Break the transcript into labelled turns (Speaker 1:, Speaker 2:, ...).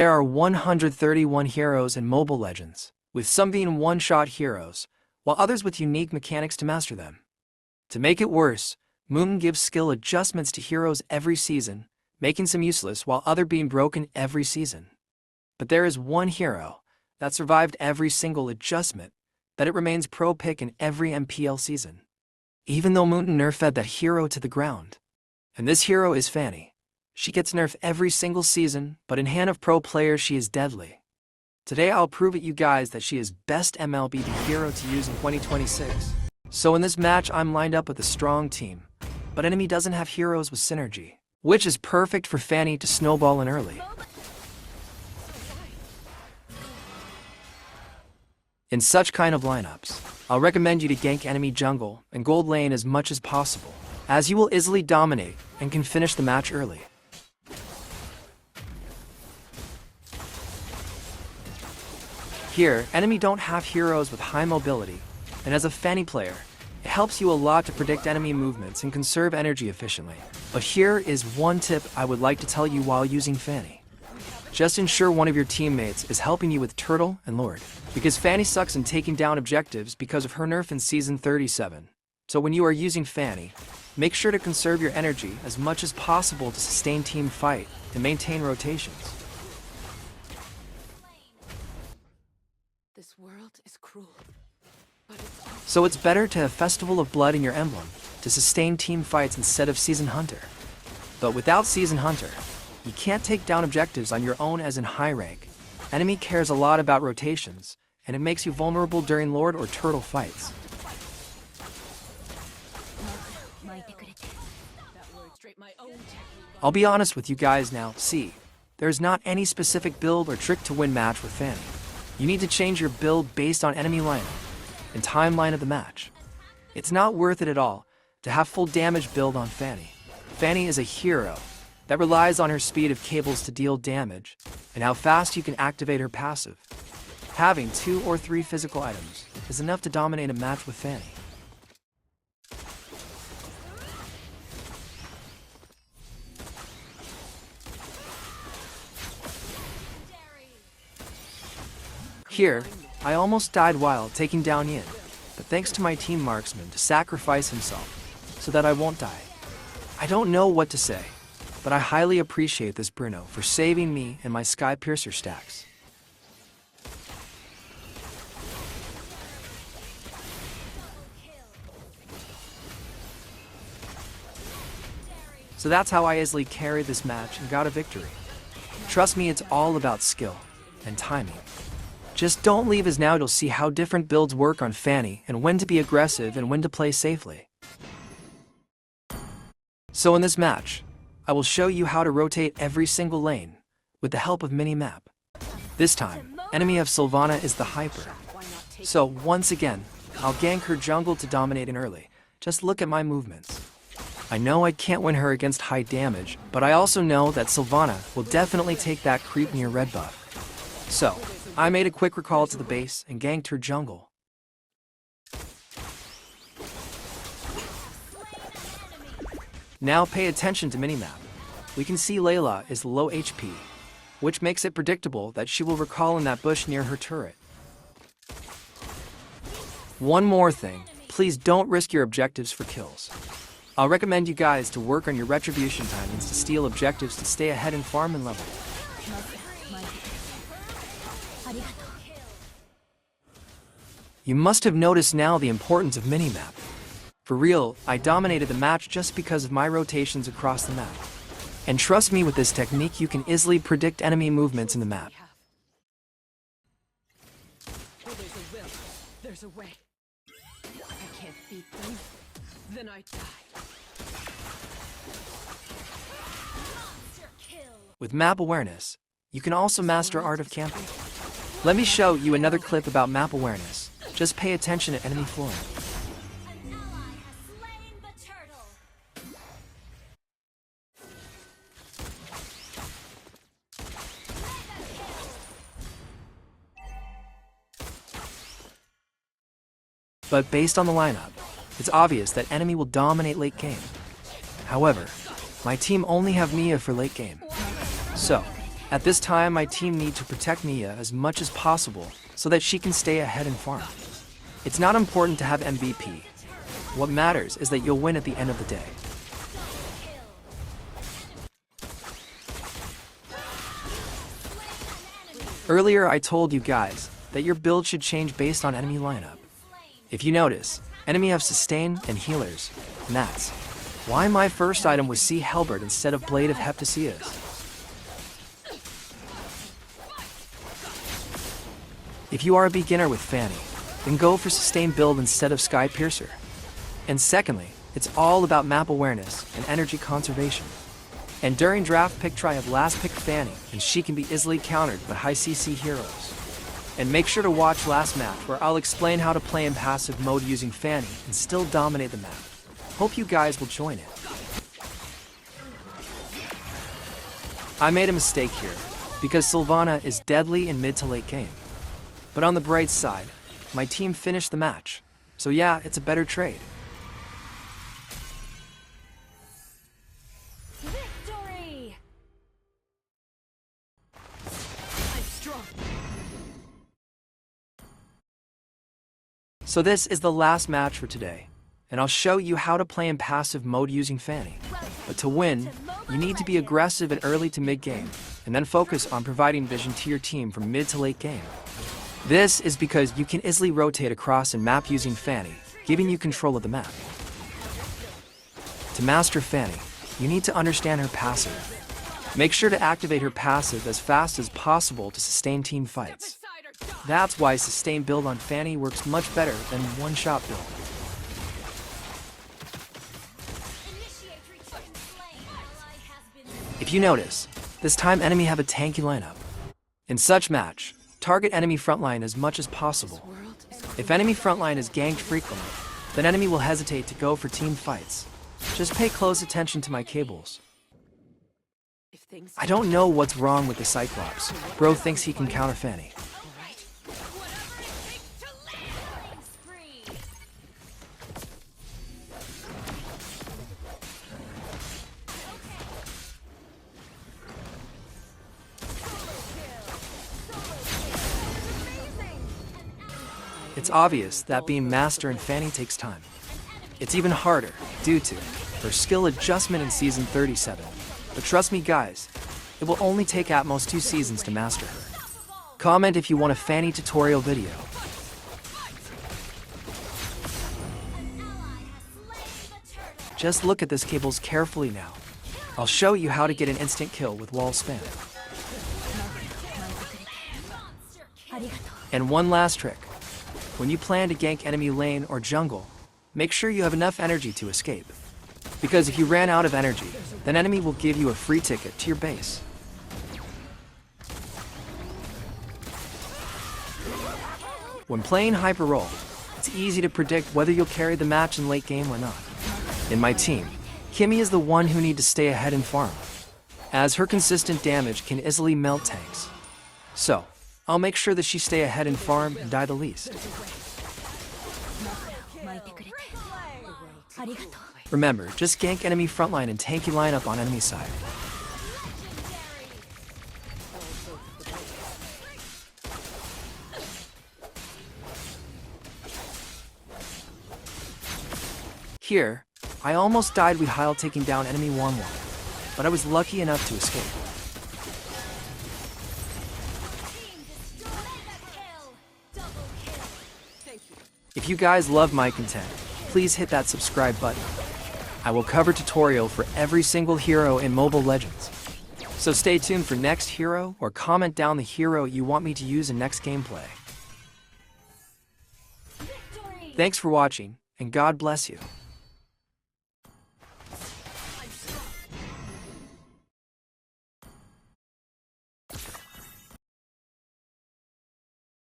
Speaker 1: There are 131 heroes in Mobile Legends, with some being one-shot heroes, while others with unique mechanics to master them. To make it worse, Moonton gives skill adjustments to heroes every season, making some useless while other being broken every season. But there is one hero that survived every single adjustment, that it remains pro pick in every MPL season, even though Moonton nerfed that hero to the ground. And this hero is Fanny. She gets nerfed every single season, but in hand of pro players she is deadly. Today I'll prove it you guys that she is best Mlbb hero to use in 2026. So in this match I'm lined up with a strong team, but enemy doesn't have heroes with synergy, which is perfect for Fanny to snowball in early. In such kind of lineups, I'll recommend you to gank enemy jungle and gold lane as much as possible, as you will easily dominate and can finish the match early. Here, enemy don't have heroes with high mobility, and as a Fanny player, it helps you a lot to predict enemy movements and conserve energy efficiently. But here is one tip I would like to tell you while using Fanny. Just ensure one of your teammates is helping you with Turtle and Lord, because Fanny sucks in taking down objectives because of her nerf in Season 37. So when you are using Fanny, make sure to conserve your energy as much as possible to sustain team fight and maintain rotations.
Speaker 2: This world is cruel, but
Speaker 1: So it's better to have Festival of Blood in your emblem to sustain team fights instead of Season Hunter. But without Season Hunter, you can't take down objectives on your own as in high rank. Enemy cares a lot about rotations, and it makes you vulnerable during Lord or Turtle fights. I'll be honest with you guys now, see, there's not any specific build or trick to win match with Fanny. You need to change your build based on enemy lineup and timeline of the match. It's not worth it at all to have full damage build on Fanny. Fanny is a hero that relies on her speed of cables to deal damage and how fast you can activate her passive. Having 2 or 3 physical items is enough to dominate a match with Fanny. Here, I almost died while taking down Yin, but thanks to my team marksman to sacrifice himself so that I won't die. I don't know what to say, but I highly appreciate this Bruno for saving me and my Sky Piercer stacks. So that's how I easily carried this match and got a victory. Trust me, it's all about skill and timing. Just don't leave as now you'll see how different builds work on Fanny and when to be aggressive and when to play safely. So in this match, I will show you how to rotate every single lane with the help of mini-map. This time, enemy of Sylvana is the Hyper. So once again, I'll gank her jungle to dominate in early. Just look at my movements. I know I can't win her against high damage, but I also know that Sylvana will definitely take that creep near red buff. So, I made a quick recall to the base and ganked her jungle. Now pay attention to minimap. We can see Layla is low HP, which makes it predictable that she will recall in that bush near her turret. One more thing, please don't risk your objectives for kills. I'll recommend you guys to work on your retribution timings to steal objectives to stay ahead in farm and level. You must have noticed now the importance of minimap. For real, I dominated the match just because of my rotations across the map. And trust me, with this technique you can easily predict enemy movements in the map.
Speaker 2: where there's a will, there's a way. If I can't beat them, then I die.
Speaker 1: With map awareness, you can also master art of camping. Let me show you another clip about map awareness. Just pay attention to enemy flooring.
Speaker 3: An ally has slain the turtle.
Speaker 1: But based on the lineup, it's obvious that enemy will dominate late game. However, my team only have Mia for late game. So, At this time, my team need to protect Mia as much as possible so that she can stay ahead and farm. It's not important to have MVP. What matters is that you'll win at the end of the day. Earlier, I told you guys that your build should change based on enemy lineup. If you notice, enemy have sustain and healers, and that's why my first item was Sea Halberd instead of Blade of Heptasias. If you are a beginner with Fanny, then go for sustain build instead of Sky Piercer. And secondly, it's all about map awareness and energy conservation. And during draft pick try have last pick Fanny, and she can be easily countered by high CC heroes. And make sure to watch last match where I'll explain how to play in passive mode using Fanny and still dominate the map. Hope you guys will join it. I made a mistake here, because Sylvana is deadly in mid to late game. But on the bright side, my team finished the match. So yeah, it's a better trade.
Speaker 3: Victory!
Speaker 2: I'm strong.
Speaker 1: So this is the last match for today, and I'll show you how to play in passive mode using Fanny. But to win, you need to be aggressive in early to mid game, and then focus on providing vision to your team from mid to late game. This is because you can easily rotate across and map using Fanny, giving you control of the map. To master Fanny, you need to understand her passive. Make sure to activate her passive as fast as possible to sustain team fights. That's why sustain build on Fanny works much better than one-shot build.
Speaker 3: Initiate retreat. Slain. Ally has been
Speaker 1: If you notice, this time enemy have a tanky lineup. In such match, target enemy frontline as much as possible. If enemy frontline is ganked frequently, then enemy will hesitate to go for team fights. Just pay close attention to my cables.
Speaker 2: If things
Speaker 1: I don't know what's wrong with the Cyclops. Bro thinks he can counter Fanny.
Speaker 3: spree.
Speaker 1: It's obvious that being master in Fanny takes time. It's even harder, due to her skill adjustment in Season 37. But trust me guys, it will only take at most 2 seasons to master her. Comment if you want a Fanny tutorial video.
Speaker 3: An ally has slain the turtle.
Speaker 1: Just look at this cables carefully now. I'll show you how to get an instant kill with wall spam.
Speaker 3: Monster kill.
Speaker 1: And one last trick. When you plan to gank enemy lane or jungle, make sure you have enough energy to escape. Because if you ran out of energy, then enemy will give you a free ticket to your base. When playing Hyper Roll, it's easy to predict whether you'll carry the match in late game or not. In my team, Kimmy is the one who need to stay ahead and farm, as her consistent damage can easily melt tanks. So, I'll make sure that she stay ahead and farm and die the least. Remember, just gank enemy frontline and tanky lineup on enemy side. Here, I almost died with Heil taking down enemy 1-1, but I was lucky enough to escape.
Speaker 3: Team destroyed. Kill. Double kill.
Speaker 2: Thank you.
Speaker 1: If you guys love my content, please hit that subscribe button. I will cover tutorial for every single hero in Mobile Legends. So stay tuned for next hero or comment down the hero you want me to use in next gameplay.
Speaker 3: Victory.
Speaker 1: Thanks for watching, and God bless you.